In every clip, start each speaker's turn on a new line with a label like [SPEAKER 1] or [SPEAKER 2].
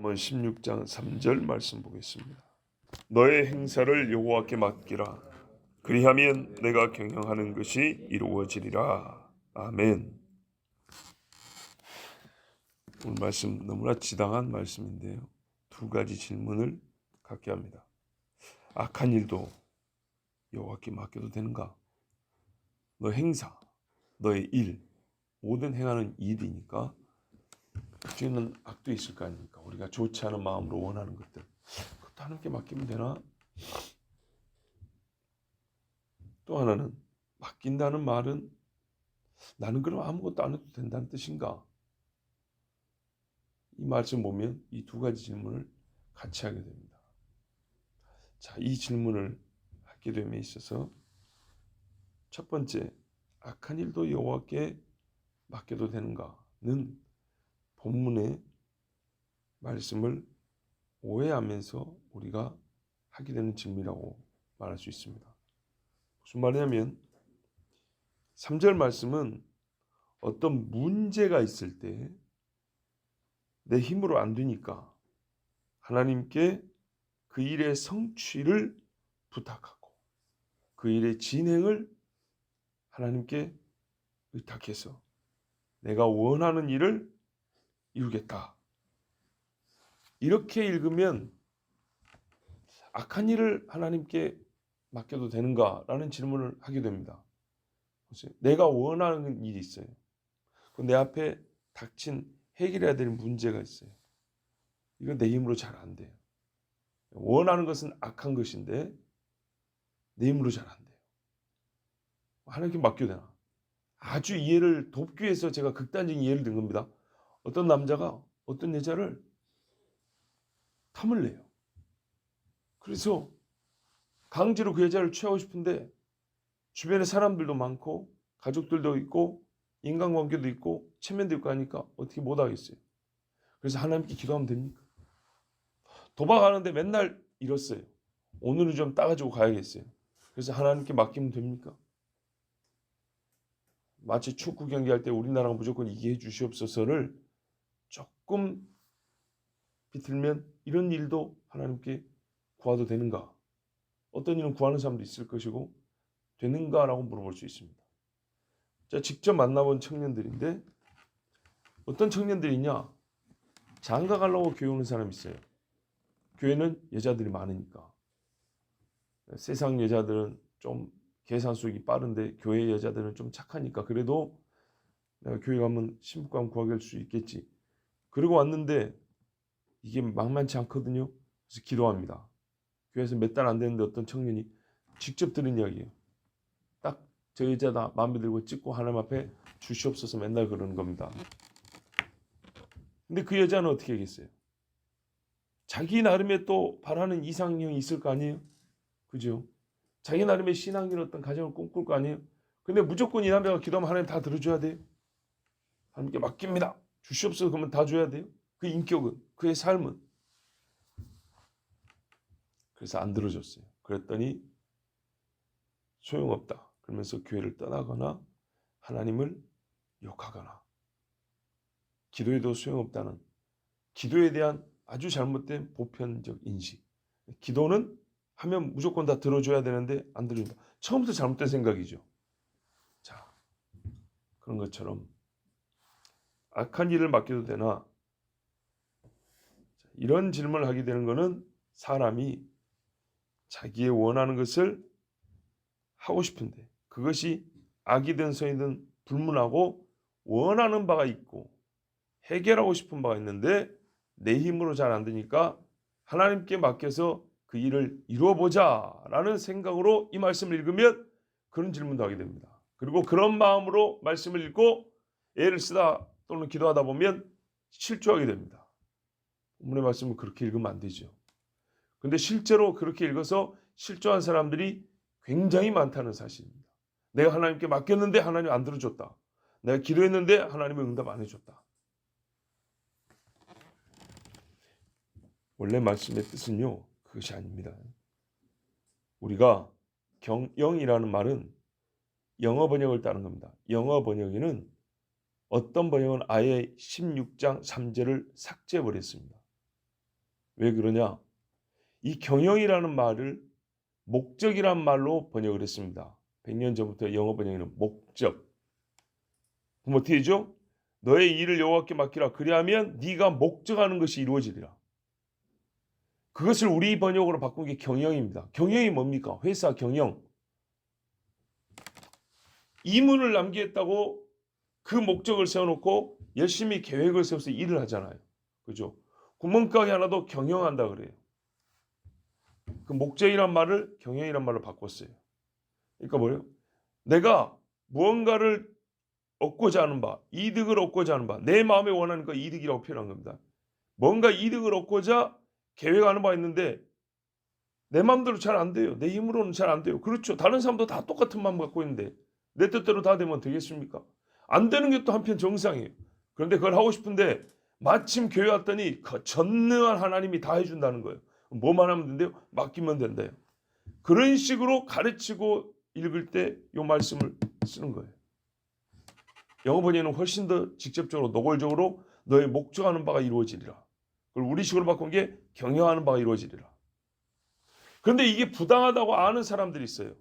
[SPEAKER 1] 한번 16장 3절 말씀 보겠습니다. 너의 행사를 여호와께 맡기라. 그리하면 내가 경영하는 것이 이루어지리라. 아멘. 오늘 말씀 너무나 지당한 말씀인데요. 두 가지 질문을 갖게 합니다. 악한 일도 여호와께 맡겨도 되는가? 너 행사, 너의 일, 모든 행하는 일이니까 그중에는 악도 있을 거 아닙니까? 우리가 좋지 않은 마음으로 원하는 것들, 그것도 하나님께 맡기면 되나? 또 하나는 맡긴다는 말은 나는 그럼 아무것도 안 해도 된다는 뜻인가? 이 말씀 보면 이 두 가지 질문을 같이 하게 됩니다. 자, 이 질문을 하게 됨에 있어서 첫 번째, 악한 일도 여호와께 맡겨도 되는가는 본문의 말씀을 오해하면서 우리가 하게 되는 질문이라고 말할 수 있습니다. 무슨 말이냐면 3절 말씀은 어떤 문제가 있을 때 내 힘으로 안 되니까 하나님께 그 일의 성취를 부탁하고 그 일의 진행을 하나님께 의탁해서 내가 원하는 일을 이루겠다. 이렇게 읽으면 악한 일을 하나님께 맡겨도 되는가라는 질문을 하게 됩니다. 내가 원하는 일이 있어요. 내 앞에 닥친 해결해야 될 문제가 있어요. 이건 내 힘으로 잘 안 돼요. 원하는 것은 악한 것인데 내 힘으로 잘 안 돼요. 하나님께 맡겨도 되나? 아주 이해를 돕기 위해서 제가 극단적인 예를 든 겁니다. 어떤 남자가 어떤 여자를 탐을 내요. 그래서 강제로 그 여자를 취하고 싶은데 주변에 사람들도 많고 가족들도 있고 인간관계도 있고 체면도 있고 하니까 어떻게 못하겠어요. 그래서 하나님께 기도하면 됩니까? 도박하는데 맨날 잃었어요. 오늘은 좀 따가지고 가야겠어요. 그래서 하나님께 맡기면 됩니까? 마치 축구 경기할 때 우리나라가 무조건 이기해 주시옵소서를 조금 비틀면 이런 일도 하나님께 구하도 되는가? 어떤 일은 구하는 사람도 있을 것이고 되는가라고 물어볼 수 있습니다. 자, 직접 만나본 청년들인데 어떤 청년들이냐? 장가 가려고 교회 오는 사람이 있어요. 교회는 여자들이 많으니까. 세상 여자들은 좀 계산 속이 빠른데 교회 여자들은 좀 착하니까 그래도 내가 교회 가면 신부감 구하게 수 있겠지. 그러고 왔는데 이게 만만치 않거든요. 그래서 기도합니다. 교회에서 몇 달 안 됐는데 어떤 청년이 직접 들은 이야기예요. 딱 저 여자다 마음에 들고 찍고 하나님 앞에 주시옵소서 맨날 그러는 겁니다. 근데 그 여자는 어떻게 하겠어요? 자기 나름의 또 바라는 이상형이 있을 거 아니에요? 그죠? 자기 나름의 신앙인 어떤 가정을 꿈꿀 거 아니에요? 근데 무조건 이 남자가 기도하면 하나님 다 들어줘야 돼요? 하나님께 맡깁니다. 주시옵소서 그러면 다 줘야 돼요? 그 인격은, 그의 삶은. 그래서 안 들어줬어요. 그랬더니 소용없다. 그러면서 교회를 떠나거나 하나님을 욕하거나 기도해도 소용없다는 기도에 대한 아주 잘못된 보편적 인식. 기도는 하면 무조건 다 들어줘야 되는데 안 들어준다. 처음부터 잘못된 생각이죠. 자, 그런 것처럼 악한 일을 맡겨도 되나? 이런 질문을 하게 되는 것은 사람이 자기의 원하는 것을 하고 싶은데 그것이 악이든 선이든 불문하고 원하는 바가 있고 해결하고 싶은 바가 있는데 내 힘으로 잘 안 되니까 하나님께 맡겨서 그 일을 이루어보자 라는 생각으로 이 말씀을 읽으면 그런 질문도 하게 됩니다. 그리고 그런 마음으로 말씀을 읽고 애를 쓰다 또는 기도하다 보면 실조하게 됩니다. 본문의 말씀을 그렇게 읽으면 안 되죠. 근데 실제로 그렇게 읽어서 실조한 사람들이 굉장히 많다는 사실입니다. 내가 하나님께 맡겼는데 하나님 안 들어줬다. 내가 기도했는데 하나님은 응답 안 해줬다. 원래 말씀의 뜻은요. 그것이 아닙니다. 우리가 경영이라는 말은 영어 번역을 따른 겁니다. 영어 번역에는 어떤 번역은 아예 16장 3절을 삭제해버렸습니다. 왜 그러냐? 이 경영이라는 말을 목적이란 말로 번역을 했습니다. 100년 전부터 영어 번역에는 목적. 그럼 어떻게 되죠? 너의 일을 여호와께 맡기라. 그리하면 네가 목적하는 것이 이루어지리라. 그것을 우리 번역으로 바꾼 게 경영입니다. 경영이 뭡니까? 회사 경영. 이문을 남기겠다고 그 목적을 세워놓고 열심히 계획을 세워서 일을 하잖아요. 그죠? 구멍가게 하나도 경영한다 그래요. 그 목적이란 말을 경영이란 말로 바꿨어요. 그러니까 뭐예요? 내가 무언가를 얻고자 하는 바, 이득을 얻고자 하는 바, 내 마음에 원하는 거 이득이라고 표현한 겁니다. 뭔가 이득을 얻고자 계획하는 바가 있는데 내 마음대로 잘 안 돼요. 내 힘으로는 잘 안 돼요. 그렇죠. 다른 사람도 다 똑같은 마음 갖고 있는데 내 뜻대로 다 되면 되겠습니까? 안 되는 게 또 한편 정상이에요. 그런데 그걸 하고 싶은데 마침 교회 왔더니 전능한 하나님이 다 해준다는 거예요. 뭐만 하면 된대요? 맡기면 된대요. 그런 식으로 가르치고 읽을 때 이 말씀을 쓰는 거예요. 영어 번역은 훨씬 더 직접적으로 노골적으로 너의 목적하는 바가 이루어지리라. 그리고 우리식으로 바꾼 게 경영하는 바가 이루어지리라. 그런데 이게 부당하다고 아는 사람들이 있어요.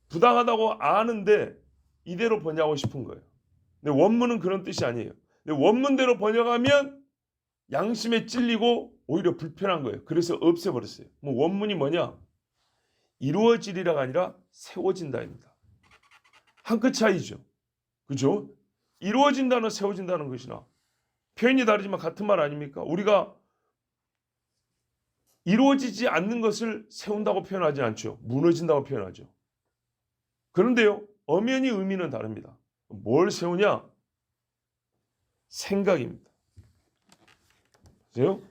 [SPEAKER 1] 부당하다고 아는데 이대로 번역하고 싶은 거예요. 근데 원문은 그런 뜻이 아니에요. 근데 원문대로 번역하면 양심에 찔리고 오히려 불편한 거예요. 그래서 없애버렸어요. 뭐 원문이 뭐냐? 이루어지리라가 아니라 세워진다입니다. 한 끗 차이죠. 그죠? 이루어진다는 세워진다는 것이나 표현이 다르지만 같은 말 아닙니까? 우리가 이루어지지 않는 것을 세운다고 표현하지 않죠. 무너진다고 표현하죠. 그런데요, 엄연히 의미는 다릅니다. 뭘 세우냐? 생각입니다. 그죠?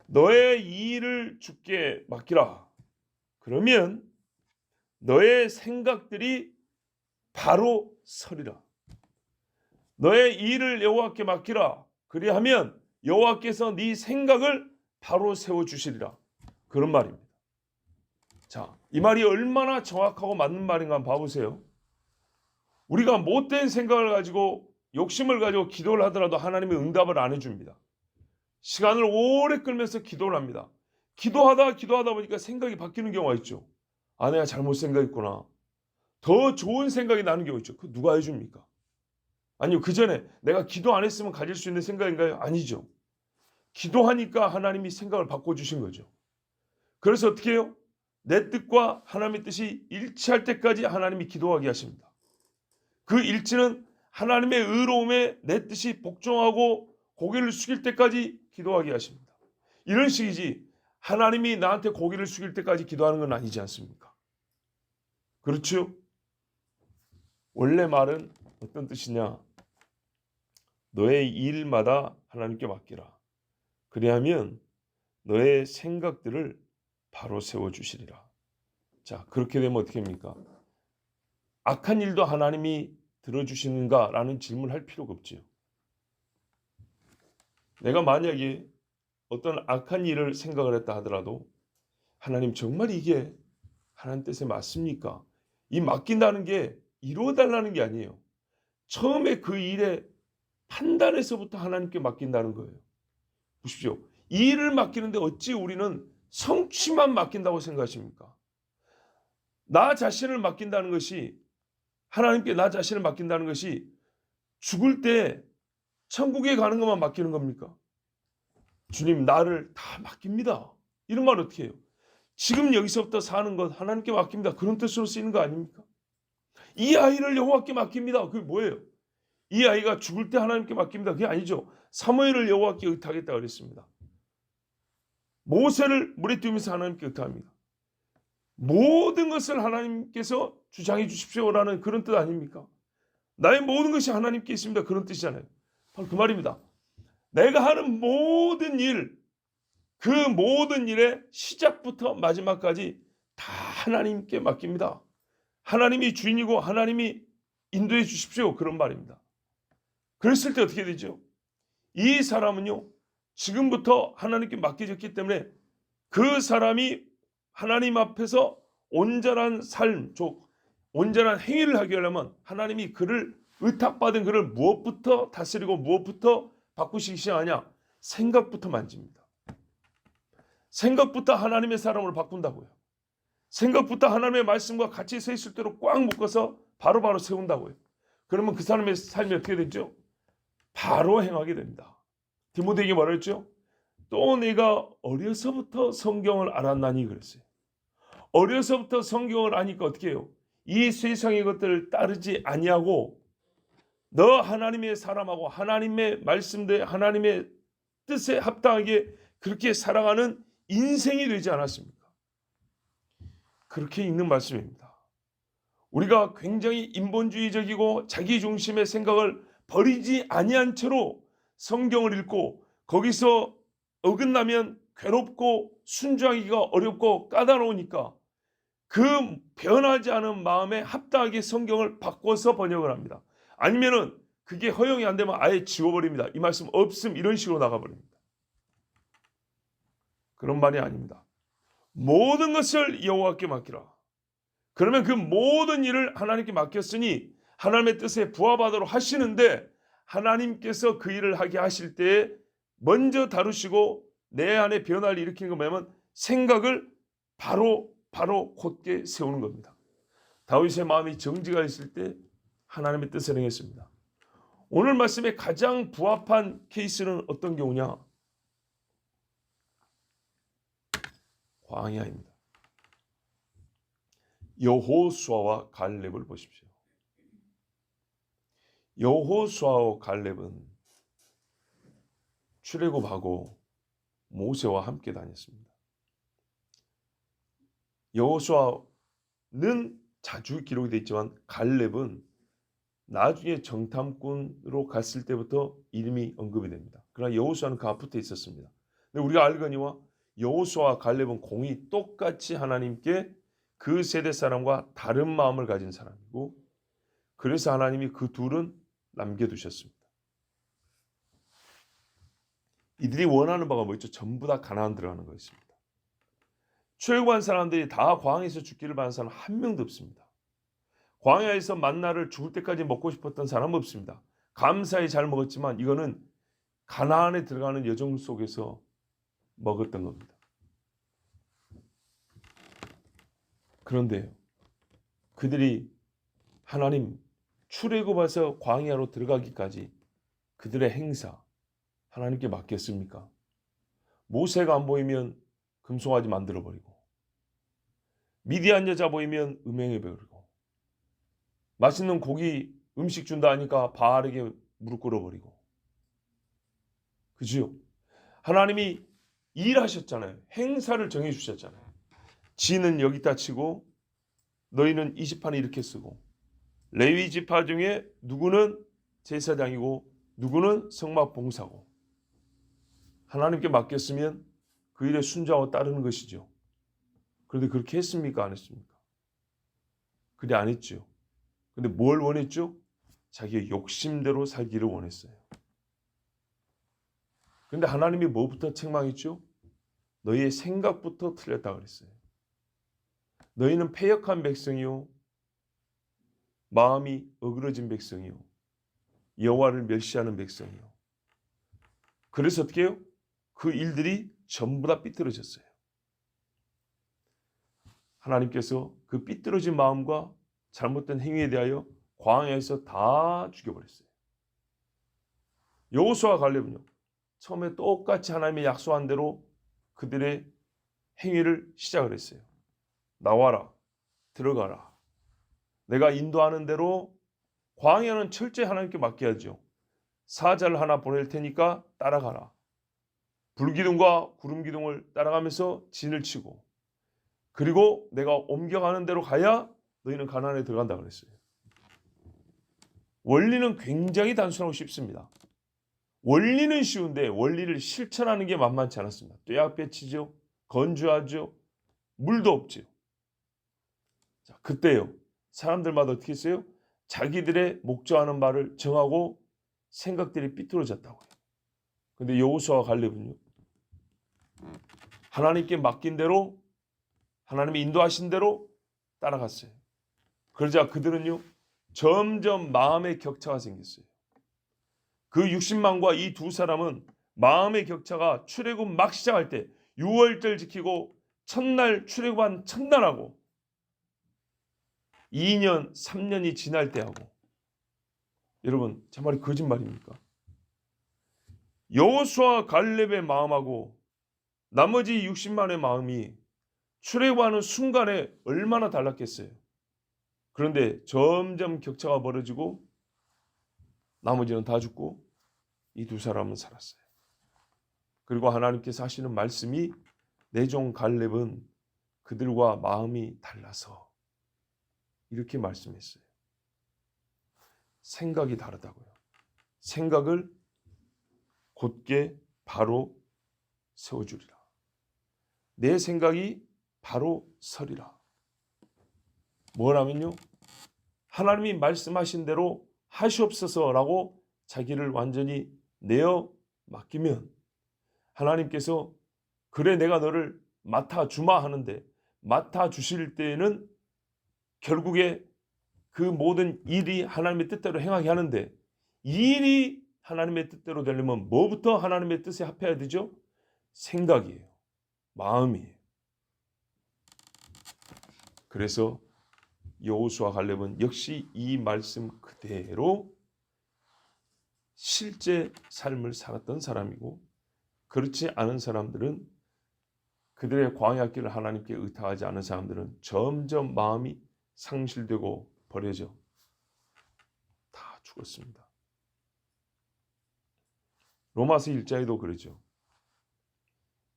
[SPEAKER 1] 너의 일을 주께 맡기라. 그러면 너의 생각들이 바로 서리라. 너의 일을 여호와께 맡기라. 그리하면 여호와께서 네 생각을 바로 세워주시리라. 그런 말입니다. 자, 이 말이 얼마나 정확하고 맞는 말인가 한번 봐보세요. 우리가 못된 생각을 가지고 욕심을 가지고 기도를 하더라도 하나님이 응답을 안 해줍니다. 시간을 오래 끌면서 기도를 합니다. 기도하다 보니까 생각이 바뀌는 경우가 있죠. 아, 내가 잘못 생각했구나. 더 좋은 생각이 나는 경우 있죠. 그 누가 해줍니까? 아니요, 그 전에 내가 기도 안 했으면 가질 수 있는 생각인가요? 아니죠. 기도하니까 하나님이 생각을 바꿔주신 거죠. 그래서 어떻게 해요? 내 뜻과 하나님의 뜻이 일치할 때까지 하나님이 기도하게 하십니다. 그 일치는 하나님의 의로움에 내 뜻이 복종하고 고개를 숙일 때까지 기도하게 하십니다. 이런 식이지 하나님이 나한테 고개를 숙일 때까지 기도하는 건 아니지 않습니까? 그렇죠? 원래 말은 어떤 뜻이냐? 너의 일마다 하나님께 맡기라. 그리하면 너의 생각들을 바로 세워주시리라. 자, 그렇게 되면 어떻게 합니까? 악한 일도 하나님이 들어주시는가? 라는 질문을 할 필요가 없지요. 내가 만약에 어떤 악한 일을 생각을 했다 하더라도 하나님 정말 이게 하나님 뜻에 맞습니까? 이 맡긴다는 게 이루어달라는 게 아니에요. 처음에 그 일의 판단에서부터 하나님께 맡긴다는 거예요. 보십시오. 이 일을 맡기는데 어찌 우리는 성취만 맡긴다고 생각하십니까? 나 자신을 맡긴다는 것이 하나님께 나 자신을 맡긴다는 것이 죽을 때 천국에 가는 것만 맡기는 겁니까? 주님 나를 다 맡깁니다. 이런 말 어떻게 해요? 지금 여기서부터 사는 것 하나님께 맡깁니다. 그런 뜻으로 쓰이는 거 아닙니까? 이 아이를 여호와께 맡깁니다. 그게 뭐예요? 이 아이가 죽을 때 하나님께 맡깁니다. 그게 아니죠. 사무엘을 여호와께 의탁하겠다 그랬습니다. 모세를 물에 띄우면서 하나님께 의탁합니다. 모든 것을 하나님께서 주장해 주십시오라는 그런 뜻 아닙니까? 나의 모든 것이 하나님께 있습니다. 그런 뜻이잖아요. 바로 그 말입니다. 내가 하는 모든 일, 그 모든 일의 시작부터 마지막까지 다 하나님께 맡깁니다. 하나님이 주인이고 하나님이 인도해 주십시오. 그런 말입니다. 그랬을 때 어떻게 되죠? 이 사람은요, 지금부터 하나님께 맡겨졌기 때문에 그 사람이 하나님 앞에서 온전한 삶, 즉 온전한 행위를 하게 하려면 하나님이 그를 의탁받은 그를 무엇부터 다스리고 무엇부터 바꾸시기 시작하냐? 생각부터 만집니다. 생각부터 하나님의 사람으로 바꾼다고요. 생각부터 하나님의 말씀과 같이 서 있을 대로 꽉 묶어서 바로바로 세운다고요. 그러면 그 사람의 삶이 어떻게 되죠? 바로 행하게 됩니다. 디모데에게 뭐라 했죠? 또 내가 어려서부터 성경을 알았나니 그랬어요. 어려서부터 성경을 아니까 어떻게 해요? 이 세상의 것들을 따르지 아니하고 너 하나님의 사람하고 하나님의 말씀대 하나님의 뜻에 합당하게 그렇게 살아가는 인생이 되지 않았습니까? 그렇게 있는 말씀입니다. 우리가 굉장히 인본주의적이고 자기중심의 생각을 버리지 아니한 채로 성경을 읽고 거기서 어긋나면 괴롭고 순종하기가 어렵고 까다로우니까 그 변하지 않은 마음에 합당하게 성경을 바꿔서 번역을 합니다. 아니면은 그게 허용이 안 되면 아예 지워버립니다. 이 말씀 없음 이런 식으로 나가버립니다. 그런 말이 아닙니다. 모든 것을 여호와께 맡기라. 그러면 그 모든 일을 하나님께 맡겼으니 하나님의 뜻에 부합하도록 하시는데 하나님께서 그 일을 하게 하실 때에 먼저 다루시고 내 안에 변화를 일으키는 거 뭐냐면 생각을 바로 곧게 세우는 겁니다. 다윗의 마음이 정지가 있을 때 하나님의 뜻을 행했습니다. 오늘 말씀에 가장 부합한 케이스는 어떤 경우냐? 광야입니다. 여호수아와 갈렙을 보십시오. 여호수아와 갈렙은 출애굽하고 모세와 함께 다녔습니다. 여호수아는 자주 기록이 되어 있지만 갈렙은 나중에 정탐꾼으로 갔을 때부터 이름이 언급이 됩니다. 그러나 여호수아는 그 앞부터 있었습니다. 근데 우리가 알거니와 여호수아와 갈렙은 공이 똑같이 하나님께 그 세대 사람과 다른 마음을 가진 사람이고 그래서 하나님이 그 둘은 남겨두셨습니다. 이들이 원하는 바가 뭐 있죠? 전부 다 가나안 들어가는 거였습니다. 출애굽한 사람들이 다 광야에서 죽기를 바라는 사람 한 명도 없습니다. 광야에서 만나를 죽을 때까지 먹고 싶었던 사람은 없습니다. 감사히 잘 먹었지만 이거는 가나안에 들어가는 여정 속에서 먹었던 겁니다. 그런데요, 그들이 하나님 출애굽해서 광야로 들어가기까지 그들의 행사 하나님께 맡겼습니까? 모세가 안 보이면 금송아지 만들어버리고 미디안 여자 보이면 음행해버리고 맛있는 고기 음식 준다 하니까 바알에게 무릎 꿇어버리고 그지요? 하나님이 일하셨잖아요. 행사를 정해주셨잖아요. 지는 여기다 치고 너희는 이 지파는 이렇게 쓰고 레위 지파 중에 누구는 제사장이고 누구는 성막 봉사고 하나님께 맡겼으면 그 일에 순종하고 따르는 것이죠. 그런데 그렇게 했습니까? 안 했습니까? 그래 안 했죠. 근데 뭘 원했죠? 자기의 욕심대로 살기를 원했어요. 근데 하나님이 뭐부터 책망했죠? 너희의 생각부터 틀렸다 그랬어요. 너희는 패역한 백성이요 마음이 어그러진 백성이요 여호와를 멸시하는 백성이요. 그래서 어떻게 해요? 그 일들이 전부 다 삐뚤어졌어요. 하나님께서 그 삐뚤어진 마음과 잘못된 행위에 대하여 광야에서 다 죽여버렸어요. 여호수아와 갈렙은요 처음에 똑같이 하나님의 약속한 대로 그들의 행위를 시작을 했어요. 나와라, 들어가라. 내가 인도하는 대로 광야는 철저히 하나님께 맡겨야죠. 사자를 하나 보낼 테니까 따라가라. 불기둥과 구름기둥을 따라가면서 진을 치고 그리고 내가 옮겨가는 대로 가야 너희는 가나안에 들어간다 그랬어요. 원리는 굉장히 단순하고 쉽습니다. 원리는 쉬운데 원리를 실천하는 게 만만치 않았습니다. 떼약볕이죠. 건조하죠. 물도 없죠. 자, 그때요. 사람들마다 어떻게 했어요? 자기들의 목적하는 바를 정하고 생각들이 삐뚤어졌다고요. 근데 여호수아와 갈렙은요. 하나님께 맡긴 대로 하나님이 인도하신 대로 따라갔어요. 그러자 그들은요. 점점 마음의 격차가 생겼어요. 그 60만과 이 두 사람은 마음의 격차가 출애굽 막 시작할 때 유월절 지키고 첫날 출애굽한 첫날하고 2년, 3년이 지날 때하고, 여러분 제 말이 거짓말입니까? 여호수아 갈렙의 마음하고 나머지 60만의 마음이 출애굽하는 순간에 얼마나 달랐겠어요. 그런데 점점 격차가 벌어지고 나머지는 다 죽고 이 두 사람은 살았어요. 그리고 하나님께서 하시는 말씀이 내 종 갈렙은 그들과 마음이 달라서 이렇게 말씀했어요. 생각이 다르다고요. 생각을 곧게 바로 세워주리라. 내 생각이 바로 서리라. 뭐라면요? 하나님이 말씀하신 대로 하시옵소서라고 자기를 완전히 내어 맡기면 하나님께서 그래 내가 너를 맡아주마 하는데, 맡아주실 때에는 결국에 그 모든 일이 하나님의 뜻대로 행하게 하는데, 이 일이 하나님의 뜻대로 되려면 뭐부터 하나님의 뜻에 합해야 되죠? 생각이에요. 마음이에요. 그래서 여호수아 갈렙은 역시 이 말씀 그대로 실제 삶을 살았던 사람이고, 그렇지 않은 사람들은, 그들의 광야길을 하나님께 의탁하지 않은 사람들은 점점 마음이 상실되고 버려져 다 죽었습니다. 로마서 1장에도 그러죠.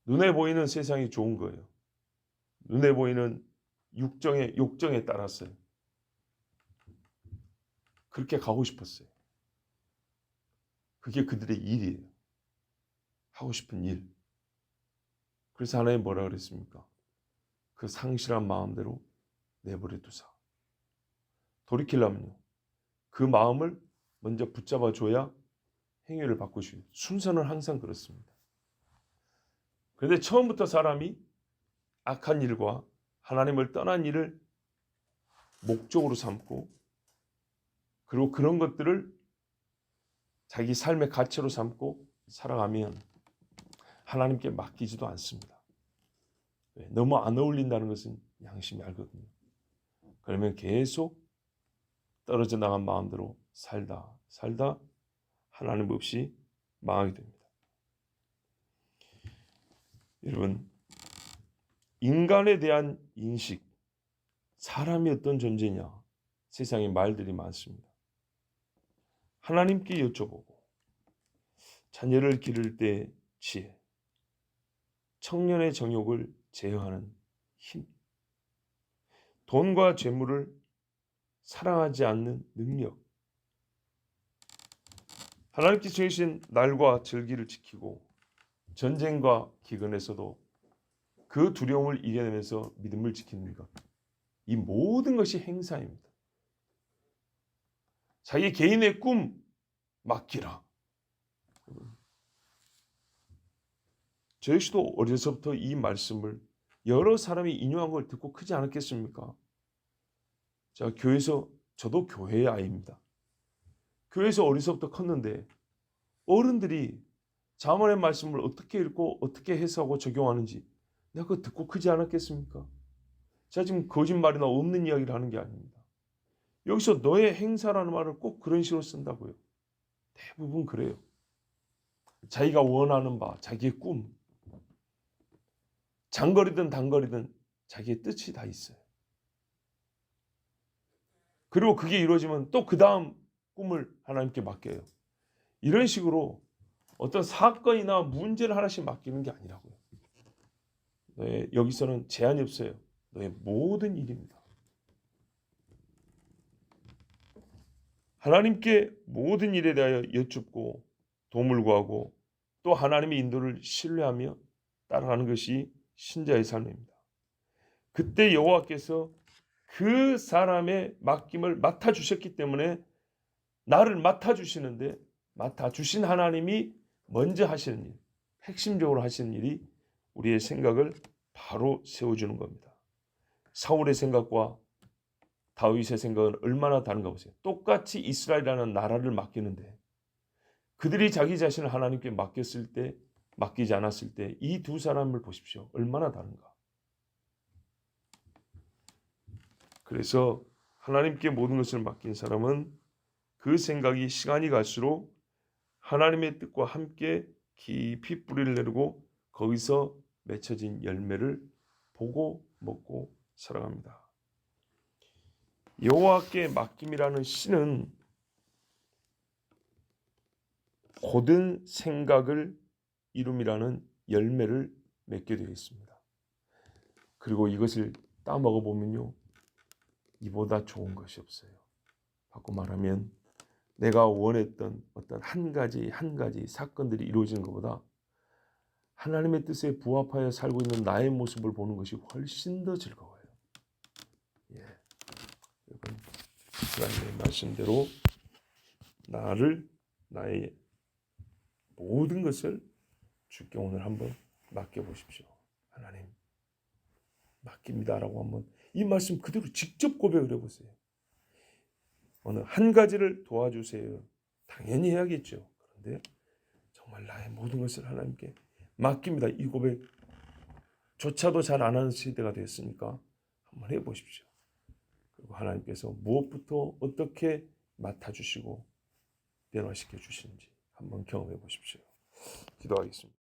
[SPEAKER 1] 눈에 보이는 세상이 좋은 거예요. 눈에 보이는 욕정에 따랐어요. 그렇게 가고 싶었어요. 그게 그들의 일이에요. 하고 싶은 일. 그래서 하나님 뭐라 그랬습니까? 그 상실한 마음대로 내버려 두사. 돌이키려면요, 그 마음을 먼저 붙잡아 줘야 행위를 바꾸시고, 순서는 항상 그렇습니다. 그런데 처음부터 사람이 악한 일과 하나님을 떠난 일을 목적으로 삼고, 그리고 그런 것들을 자기 삶의 가치로 삼고 살아가면 하나님께 맡기지도 않습니다. 너무 안 어울린다는 것은 양심이 알거든요. 그러면 계속 떨어져 나간 마음대로 살다 하나님 없이 망하게 됩니다. 여러분, 인간에 대한 인식, 사람이 어떤 존재냐, 세상에 말들이 많습니다. 하나님께 여쭤보고, 자녀를 기를 때 지혜, 청년의 정욕을 제어하는 힘, 돈과 재물을 사랑하지 않는 능력, 하나님께서 정해주신 날과 절기를 지키고 전쟁과 기근에서도 그 두려움을 이겨내면서 믿음을 지키는 것, 이 모든 것이 행사입니다. 자기 개인의 꿈 맡기라. 저 역시도 어려서부터 이 말씀을 여러 사람이 인용한 걸 듣고 크지 않았겠습니까? 제가 교회에서, 저도 교회의 아이입니다. 교회에서 어려서부터 컸는데 어른들이 잠언의 말씀을 어떻게 읽고 어떻게 해석하고 적용하는지 내가 그거 듣고 크지 않았겠습니까? 제가 지금 거짓말이나 없는 이야기를 하는 게 아닙니다. 여기서 너의 행사라는 말을 꼭 그런 식으로 쓴다고요. 대부분 그래요. 자기가 원하는 바, 자기의 꿈, 장거리든 단거리든 자기의 뜻이 다 있어요. 그리고 그게 이루어지면 또 그 다음 꿈을 하나님께 맡겨요. 이런 식으로 어떤 사건이나 문제를 하나씩 맡기는 게 아니라고요. 여기서는 제한이 없어요. 너의 모든 일입니다. 하나님께 모든 일에 대하여 여쭙고 도움을 구하고 또 하나님의 인도를 신뢰하며 따라가는 것이 신자의 삶입니다. 그때 여호와께서 그 사람의 맡김을 맡아주셨기 때문에 나를 맡아주시는데, 맡아주신 하나님이 먼저 하시는 일, 핵심적으로 하시는 일이 우리의 생각을 바로 세워주는 겁니다. 사울의 생각과 다윗의 생각은 얼마나 다른가 보세요. 똑같이 이스라엘이라는 나라를 맡기는데 그들이 자기 자신을 하나님께 맡겼을 때 맡기지 않았을 때 이 두 사람을 보십시오. 얼마나 다른가. 그래서 하나님께 모든 것을 맡긴 사람은 그 생각이 시간이 갈수록 하나님의 뜻과 함께 깊이 뿌리를 내리고 거기서 맺혀진 열매를 보고 먹고 살아갑니다. 여호와께 맡김이라는 시는 고든 생각을 이룸이라는 열매를 맺게 되어 있습니다. 그리고 이것을 따먹어 보면요, 이보다 좋은 것이 없어요. 바꿔 말하면 내가 원했던 어떤 한 가지 사건들이 이루어지는 것보다 하나님의 뜻에 부합하여 살고 있는 나의 모습을 보는 것이 훨씬 더 즐거워요. 예, 여러분, 하나님의 말씀대로 나의 모든 것을 주께 오늘 한번 맡겨보십시오. 하나님, 맡깁니다라고 한번 이 말씀 그대로 직접 고백을 해보세요. 어느 한 가지를 도와주세요. 당연히 해야겠죠. 그런데 정말 나의 모든 것을 하나님께 맡깁니다. 이 고백조차도 잘 안 하는 시대가 됐으니까 한번 해보십시오. 그리고 하나님께서 무엇부터 어떻게 맡아주시고 변화시켜 주시는지 한번 경험해 보십시오. 기도하겠습니다.